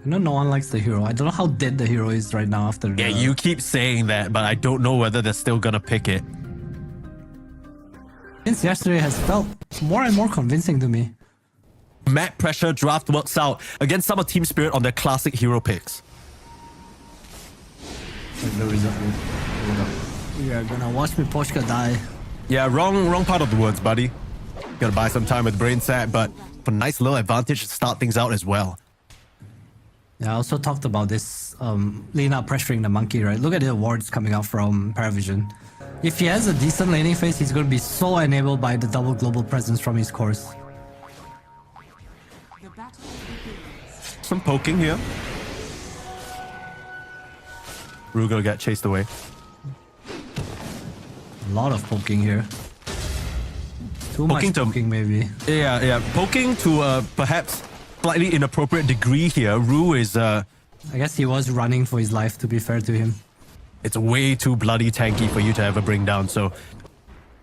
You know, no one likes the hero. I don't know how dead the hero is right now after Yeah, you keep saying that, but I don't know whether they're still gonna pick it. Since yesterday has felt more and more convincing to me. Map pressure draft works out against some of Team Spirit on their classic hero picks. The result is, we are gonna watch Miposhka die. Yeah, wrong part of the words, buddy. Gotta buy some time with brain sat, but for a nice little advantage to start things out as well. Yeah, I also talked about this Lina pressuring the monkey, right? Look at the awards coming out from Parivision. If he has a decent laning phase, he's going to be so enabled by the double global presence from his course. Some poking here. Rue gonna get chased away. A lot of poking here. Too much poking maybe. Yeah. Poking to perhaps slightly inappropriate degree here. Rue is... I guess he was running for his life, to be fair to him. It's way too bloody tanky for you to ever bring down, so...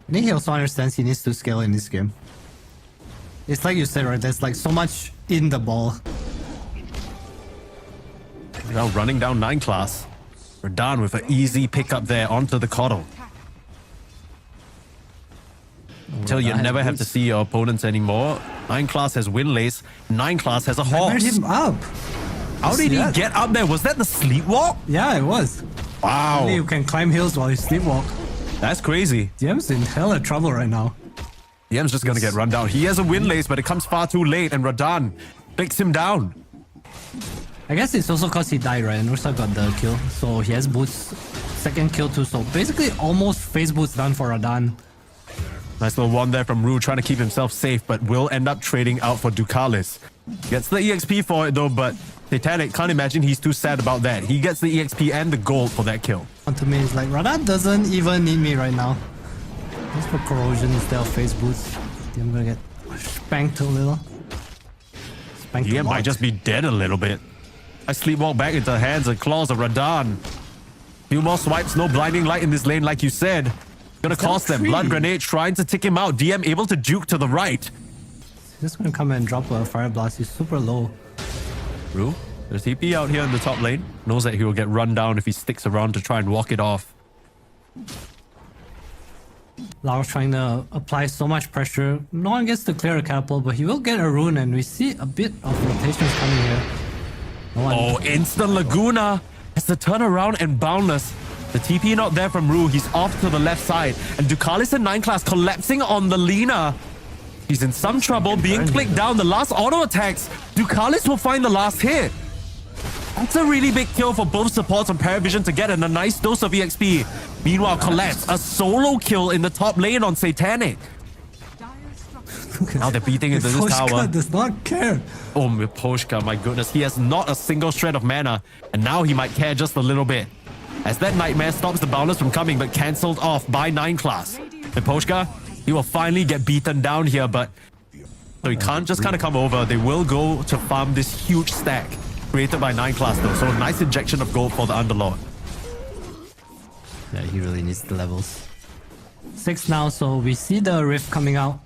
I think he also understands he needs to scale in this game. It's like you said, right? There's like so much in the ball. Now running down 9 class. We're done with an easy pickup there onto the Coddle. Until you never have to see your opponents anymore. 9 class has Windlace. 9 class has a horse. I made him up. How did he get up there? Was that the sleepwalk? Yeah, it was. Wow. Only you can climb hills while you sleepwalk. That's crazy. DM's in hella trouble right now. DM's just gonna get run down. He has a Windlace, but it comes far too late, and Radan picks him down. I guess it's also because he died, right? And Ursa got the kill. So he has boots. Second kill too. So basically almost phase boots done for Radan. Nice little one there from Rue, trying to keep himself safe, but will end up trading out for Ducalis. Gets the EXP for it though, but Satanic can't imagine he's too sad about that. He gets the EXP and the gold for that kill. To me, it's like, Radan doesn't even need me right now. Just for corrosion instead of phase boots. I'm gonna get spanked a little. Spanked a lot. Might just be dead a little bit. I sleepwalk back into the hands and claws of Radan. Few more swipes, no blinding light in this lane like you said. Gonna cost them. Blood grenade trying to tick him out. DM able to juke to the right. He's just gonna come and drop a fire blast. He's super low. Rue, there's TP out here in the top lane. Knows that he will get run down if he sticks around to try and walk it off. Lao's trying to apply so much pressure. No one gets to clear a catapult, but he will get a rune, and we see a bit of rotations coming here. No one... Oh, instant Laguna has to turn around and Boundless. The TP not there from Rue. He's off to the left side. And Ducalis in 9 class collapsing on the Lina. He's in some trouble being clicked down. The last auto attacks. Ducalis will find the last hit. That's a really big kill for both supports on Parivision to get and a nice dose of EXP. Meanwhile, Collapse, a solo kill in the top lane on Satanic. Now they're beating into this tower. Does not care. Oh, Miposhka, my goodness. He has not a single shred of mana. And now he might care just a little bit. As that Nightmare stops the Boundless from coming, but cancelled off by 9 class. Miposhka, he will finally get beaten down here, but... So he can't just kind of come over. They will go to farm this huge stack created by 9 class though. So a nice injection of gold for the Underlord. Yeah, he really needs the levels. 6 now, so we see the Rift coming out.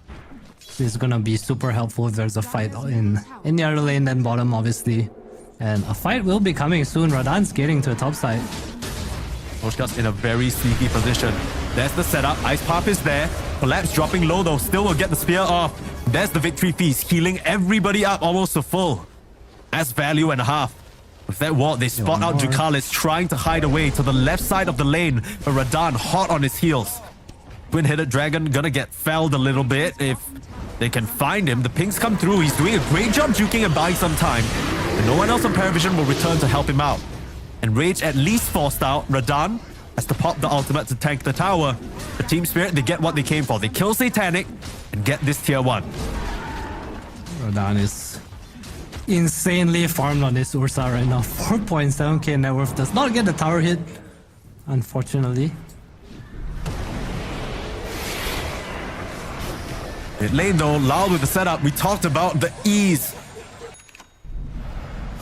This is gonna be super helpful if there's a fight in the other lane than bottom, obviously. And a fight will be coming soon. Radan's getting to the top side. Miposhka's in a very sneaky position. There's the setup. Ice Pop is there. Collapse dropping low though. Still will get the spear off. There's the victory feast. Healing everybody up almost to full. That's value and a half. With that ward, they spot out Ducalis trying to hide away to the left side of the lane. But Radan hot on his heels. Twin-headed dragon gonna get felled a little bit if they can find him. The pings come through. He's doing a great job juking and buying some time. And no one else on Parivision will return to help him out. And Rage at least forced out. Radan has to pop the ultimate to tank the tower. The Team Spirit, they get what they came for. They kill Satanic and get this tier 1. Radan is insanely farmed on this Ursa right now. 4.7k net worth. Does not get the tower hit, unfortunately. Mid lane though, Lao with the setup. We talked about the ease.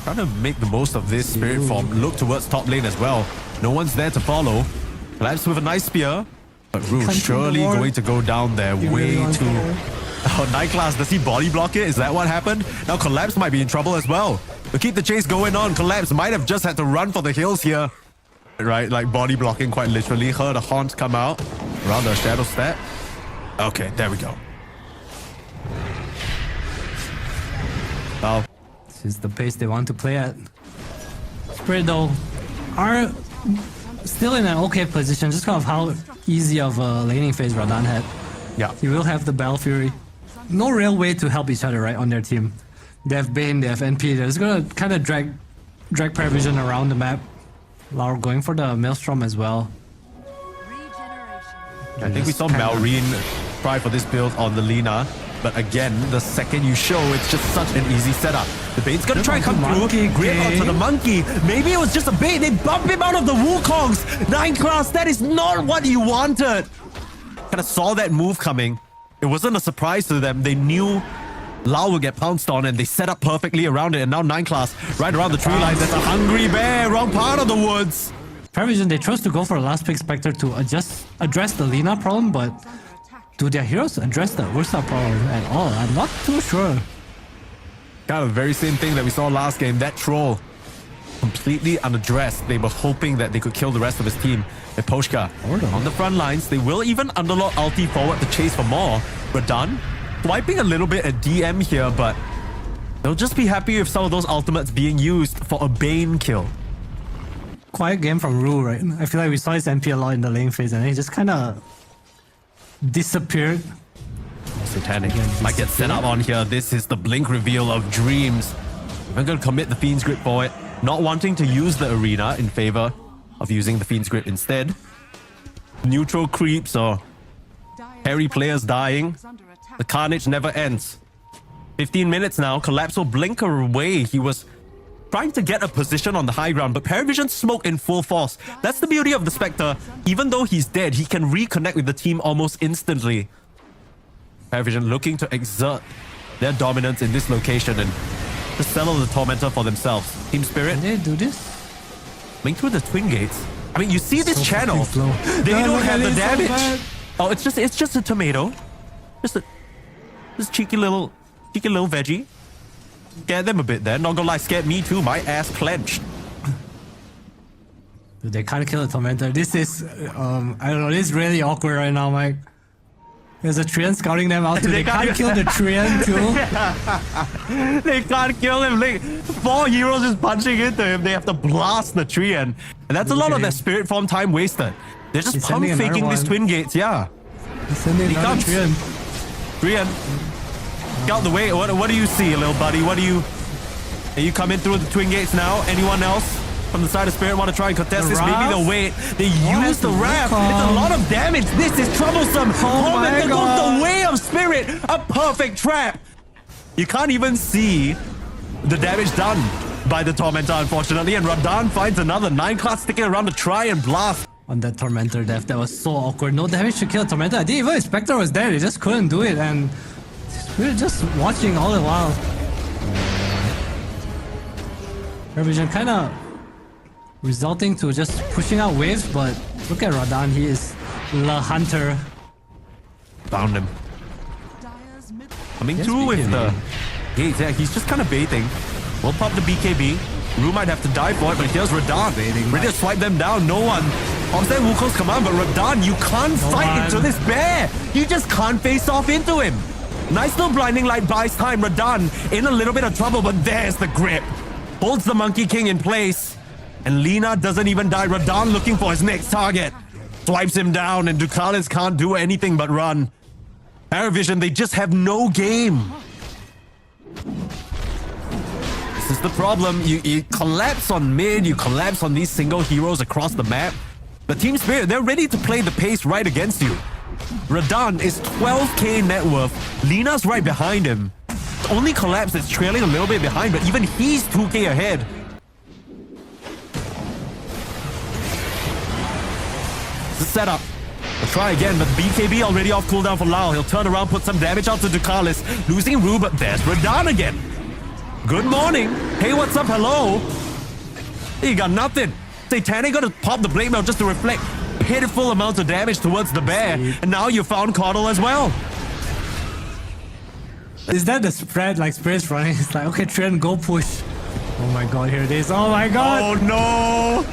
Trying to make the most of this spirit form. Look towards top lane as well. No one's there to follow. Collapse with a nice spear. But Rue surely going to go down there way too... Oh, 9 class, does he body block it? Is that what happened? Now Collapse might be in trouble as well. to keep the chase going on. Collapse might have just had to run for the hills here. Right, like body blocking quite literally. Heard a haunt come out around the shadow step. Okay, there we go. Oh, This is the pace they want to play at. Spirit though are still in an okay position, just kind of how easy of a laning phase Radan had. yeah. He will have the Battle Fury. No real way to help each other, right, on their team. They have Bane, they have NP. They're just gonna kind of drag Parivision around the map. Lau going for the Maelstrom as well. I think we saw Malrine try for this build on the Lina. But again, the second you show, it's just such an easy setup. The bait's gonna try and come through. Grip onto the monkey. Maybe it was just a bait. They bump him out of the Wukongs. 9 class, that is not what you wanted. Kind of saw that move coming. It wasn't a surprise to them. They knew Lau would get pounced on and they set up perfectly around it. And now 9 class, right around the tree line. There's a hungry bear, wrong part of the woods. Parivision, they chose to go for a last pick Spectre to address the Lina problem, but do their heroes address the Ursa problem at all? I'm not too sure. Kind of the very same thing that we saw last game. That troll completely unaddressed. They were hoping that they could kill the rest of his team. Eposhka on the front lines. They will even underlock ulti forward to chase for more. Radan swiping a little bit at DM here, but they'll just be happy with some of those ultimates being used for a Bane kill. Quiet game from Ru, right? I feel like we saw his NP a lot in the lane phase and he just kind of disappeared. Satanic might get set up on here. This is the blink reveal of dreams. I'm going to commit the Fiend's Grip for it. Not wanting to use the arena in favor of using the Fiend's Grip instead. Neutral creeps or carry players dying. The carnage never ends. 15 minutes now. Collapse will blink away. He was trying to get a position on the high ground, but Parivision smoke in full force. That's the beauty of the Spectre. Even though he's dead, he can reconnect with the team almost instantly. Parivision looking to exert their dominance in this location and to settle the Tormentor for themselves. Team Spirit. Can they do this? Link through the Twin Gates. I mean, you see this So channel. fucking They slow. don't have the So damage. bad. Oh, it's just a tomato. Just cheeky little veggie. Scared them a bit there. Not gonna lie, scared me too. My ass clenched. Dude, they can't kill the Tormentor. This is, I don't know, this is really awkward right now, Mike. There's a Treant scouting them out too. They can't kill the Treant too. They can't kill him. Like, 4 heroes just punching into him. They have to blast the Treant. And that's a lot of their spirit form time wasted. They're just He's pump sending another faking these one. Twin Gates, yeah. He's sending He another comes. Treant. Treant. Get out the way. What do you see, little buddy? Are you coming through the Twin Gates now? Anyone else from the side of Spirit want to try and contest The this? Maybe Wrath? they'll wait. They What use is the the Wrath. recall? It's a lot of damage. This is troublesome. Oh my Tormentor God. goes the way of Spirit. A perfect trap. You can't even see the damage done by the Tormentor, unfortunately. And Radan finds another 9 class sticking around to try and blast. On that Tormentor death, that was so awkward. No damage to kill Tormentor. I think even if Spectre was there, they just couldn't do it. And we were just watching all the while. Parivision kind of resulting to just pushing out waves, but look at Radan, he is the hunter. Found him. Coming Yes, through with BKB. the gates. Yeah, he's just kind of baiting. We'll pop the BKB. Ru might have to die for it, but here's Radan. Ready to swipe them down. No one. Obviously, Wukong's command, but Radan, you can't fight one. into this bear. You just can't face off into him. Nice little blinding light buys time. Radan in a little bit of trouble, but there's the grip. Holds the Monkey King in place. And Lina doesn't even die. Radan looking for his next target. Swipes him down, and Ducalis can't do anything but run. Parivision, they just have no game. This is the problem. You collapse on mid, you collapse on these single heroes across the map. But Team Spirit, they're ready to play the pace right against you. Radan is 12k net worth. Lina's right behind him. Only Collapse is trailing a little bit behind, but even he's 2k ahead. The setup. We'll try again, but BKB already off cooldown for Lau. He'll turn around, put some damage out to Ducalis. Losing Ru, but there's Radan again. Good morning. Hey, what's up? Hello. You got nothing. Satanic gonna pop the blade mail just to reflect pitiful amounts of damage towards the bear. And now you found Caudle as well. Is that the spread, like Spirit's running? It's like, okay, Treant, go push. Oh my god, here it is. Oh my god! Oh no!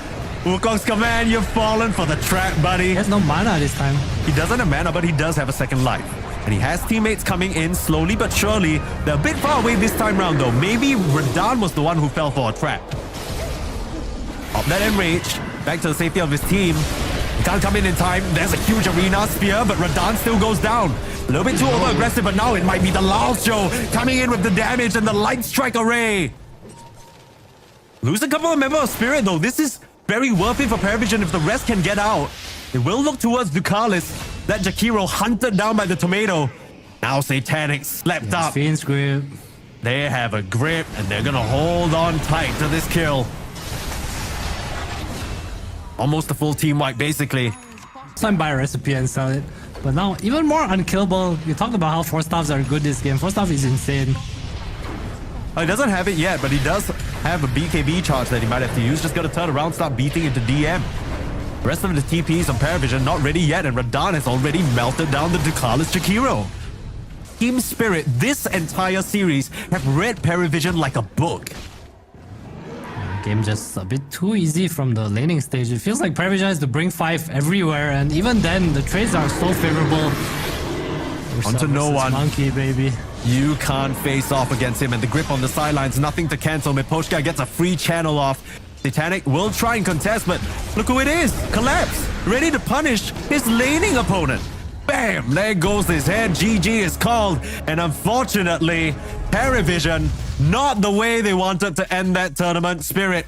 Wukong's command, you've fallen for the trap, buddy. He has no mana this time. He doesn't have mana, but he does have a second life. And he has teammates coming in slowly but surely. They're a bit far away this time round though. Maybe Radahn was the one who fell for a trap. Up that enrage. Back to the safety of his team. He can't come in time. There's a huge arena spear, but Radahn still goes down. A little bit too over-aggressive, but now it might be the Lao Show coming in with the damage and the light strike array. Lose a couple of members of Spirit though. This is very worth it for Parivision if the rest can get out. It will look towards Ducalis. That Jakiro hunted down by the tomato. Now Satanic slept up. Fiend's grip. They have a grip and they're gonna hold on tight to this kill. Almost a full team wipe basically. Time buy a recipe and sell it. But now even more unkillable. You talked about how 4-staffs are good this game. 4-staff is insane. He doesn't have it yet, but he does have a BKB charge that he might have to use. Just gotta turn around, start beating into DM. The rest of the TPs on Parivision not ready yet, and Radahn has already melted down the Ducalis Jakiro. Team Spirit, this entire series, have read Parivision like a book. Game just a bit too easy from the laning stage. It feels like Parivision has to bring 5 everywhere, and even then, the trades are so favorable. Onto no one. Monkey, baby. You can't face off against him, and the grip on the sidelines, nothing to cancel. Miposhka gets a free channel off. Satanic will try and contest, but look who it is. Collapse, ready to punish his laning opponent. Bam, there goes his head. GG is called, and unfortunately, Parivision, not the way they wanted to end that tournament. Spirit